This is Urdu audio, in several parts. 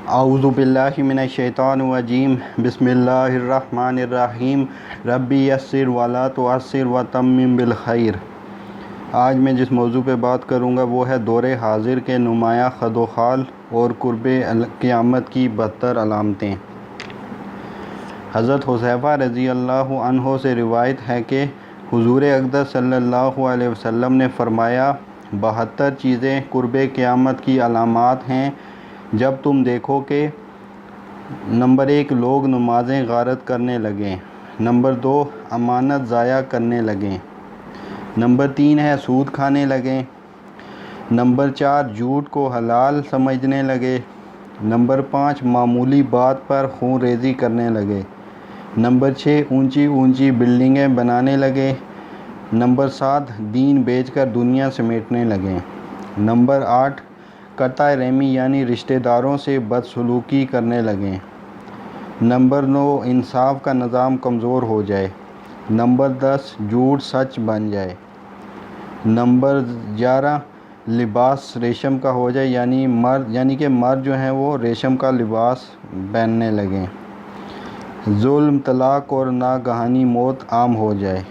اعوذ باللہ من الشیطان الرجیم بسم اللہ الرحمن الرحیم ربی یسر ولا تعسر وتمم بالخیر۔ آج میں جس موضوع پہ بات کروں گا وہ ہے دور حاضر کے نمایاں خد و خال اور قرب قیامت کی بدتر علامتیں۔ حضرت حذیفہ رضی اللہ عنہ سے روایت ہے کہ حضور اقدس صلی اللہ علیہ وسلم نے فرمایا 72 چیزیں قرب قیامت کی علامات ہیں جب تم دیکھو کہ نمبر 1 لوگ نمازیں غارت کرنے لگیں، نمبر 2 امانت ضائع کرنے لگیں، نمبر 3 ہے سود کھانے لگیں، نمبر 4 جھوٹ کو حلال سمجھنے لگے، نمبر 5 معمولی بات پر خون ریزی کرنے لگے، نمبر 6 اونچی اونچی بلڈنگیں بنانے لگے، نمبر 7 دین بیچ کر دنیا سمیٹنے لگیں، نمبر 8 قطع رحمی یعنی رشتہ داروں سے بدسلوکی کرنے لگیں، نمبر 9 انصاف کا نظام کمزور ہو جائے، نمبر 10 جھوٹ سچ بن جائے، نمبر 11 لباس ریشم کا ہو جائے یعنی کہ مرد جو ہیں وہ ریشم کا لباس پہننے لگیں، ظلم، طلاق اور ناگہانی موت عام ہو جائے،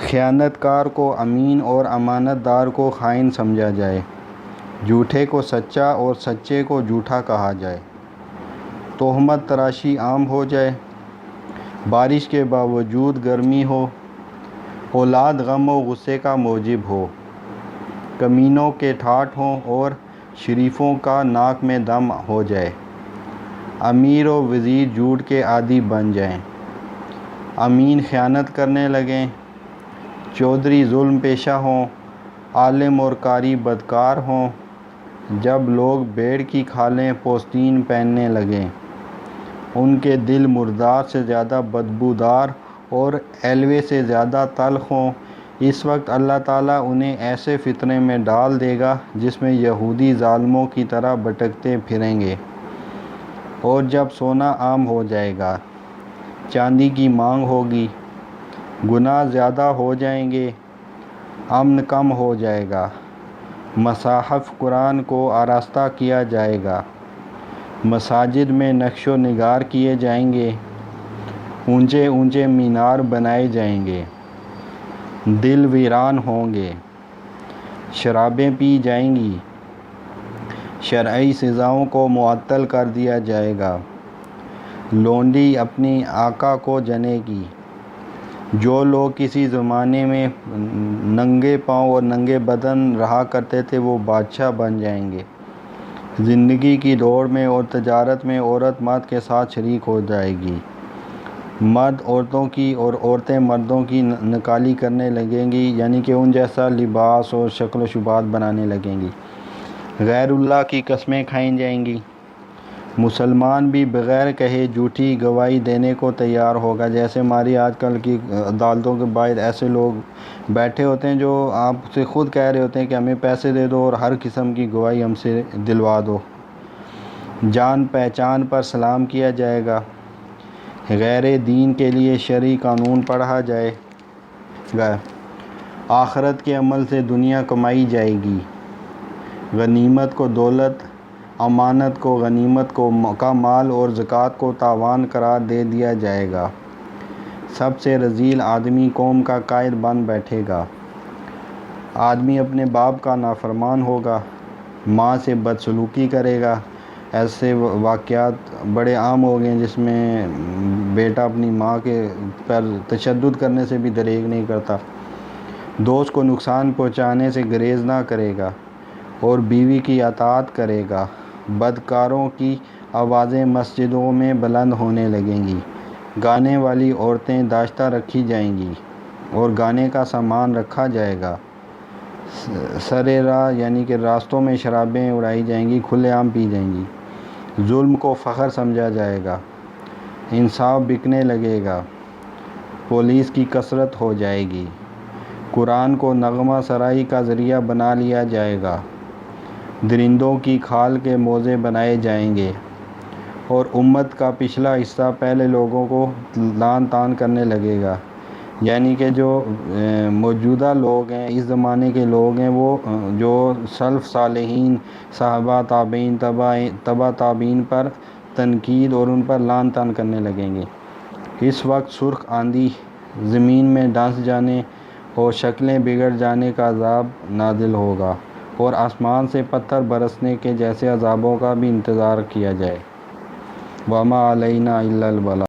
خیانت کار کو امین اور امانت دار کو خائن سمجھا جائے، جھوٹے کو سچا اور سچے کو جھوٹا کہا جائے، تہمت تراشی عام ہو جائے، بارش کے باوجود گرمی ہو، اولاد غم و غصے کا موجب ہو، کمینوں کے ٹھاٹھ ہوں اور شریفوں کا ناک میں دم ہو جائے، امیر و وزیر جھوٹ کے عادی بن جائیں، امین خیانت کرنے لگیں، چودھری ظلم پیشہ ہوں، عالم اور قاری بدکار ہوں، جب لوگ بھیڑ کی کھالیں پوستین پہننے لگیں، ان کے دل مردار سے زیادہ بدبودار اور حلوے سے زیادہ تلخ ہوں، اس وقت اللہ تعالیٰ انہیں ایسے فتنے میں ڈال دے گا جس میں یہودی ظالموں کی طرح بھٹکتے پھریں گے، اور جب سونا عام ہو جائے گا، چاندی کی مانگ ہوگی، گناہ زیادہ ہو جائیں گے، امن کم ہو جائے گا، مصاحف قرآن کو آراستہ کیا جائے گا، مساجد میں نقش و نگار کیے جائیں گے، اونچے اونچے مینار بنائے جائیں گے، دل ویران ہوں گے، شرابیں پی جائیں گی، شرعی سزاؤں کو معطل کر دیا جائے گا، لونڈی اپنی آقا کو جنے گی، جو لوگ کسی زمانے میں ننگے پاؤں اور ننگے بدن رہا کرتے تھے وہ بادشاہ بن جائیں گے، زندگی کی دوڑ میں اور تجارت میں عورت مرد کے ساتھ شریک ہو جائے گی، مرد عورتوں کی اور عورتیں مردوں کی نکالی کرنے لگیں گی یعنی کہ ان جیسا لباس اور شکل و شبات بنانے لگیں گی، غیر اللہ کی قسمیں کھائی جائیں گی، مسلمان بھی بغیر کہے جھوٹی گواہی دینے کو تیار ہوگا، جیسے ہماری آج کل کی عدالتوں کے باہر ایسے لوگ بیٹھے ہوتے ہیں جو آپ سے خود کہہ رہے ہوتے ہیں کہ ہمیں پیسے دے دو اور ہر قسم کی گواہی ہم سے دلوا دو، جان پہچان پر سلام کیا جائے گا، غیر دین کے لیے شرعی قانون پڑھا جائے گا، آخرت کے عمل سے دنیا کمائی جائے گی، غنیمت کو دولت، امانت کو غنیمت کا مال اور زکوٰۃ کو تاوان قرار دے دیا جائے گا، سب سے رذیل آدمی قوم کا قائد بن بیٹھے گا، آدمی اپنے باپ کا نافرمان ہوگا، ماں سے بدسلوکی کرے گا، ایسے واقعات بڑے عام ہو گئے ہیں جس میں بیٹا اپنی ماں کے پر تشدد کرنے سے بھی دریغ نہیں کرتا، دوست کو نقصان پہنچانے سے گریز نہ کرے گا اور بیوی کی اطاعت کرے گا، بدکاروں کی آوازیں مسجدوں میں بلند ہونے لگیں گی، گانے والی عورتیں داشتہ رکھی جائیں گی اور گانے کا سامان رکھا جائے گا، سرے راہ یعنی کہ راستوں میں شرابیں اڑائی جائیں گی، کھلے عام پی جائیں گی، ظلم کو فخر سمجھا جائے گا، انصاف بکنے لگے گا، پولیس کی کثرت ہو جائے گی، قرآن کو نغمہ سرائی کا ذریعہ بنا لیا جائے گا، درندوں کی کھال کے موزے بنائے جائیں گے اور امت کا پچھلا حصہ پہلے لوگوں کو لعن طعن کرنے لگے گا، یعنی کہ جو موجودہ لوگ ہیں، اس زمانے کے لوگ ہیں، وہ جو سلف صالحین، صحابہ، تابعین، تبع تابعین پر تنقید اور ان پر لعن طعن کرنے لگیں گے۔ اس وقت سرخ آندھی، زمین میں دھنس جانے اور شکلیں بگڑ جانے کا عذاب نازل ہوگا، اور آسمان سے پتھر برسنے کے جیسے عذابوں کا بھی انتظار کیا جائے۔ وَمَا عَلَيْنَا إِلَّا الْبَلَاغُ۔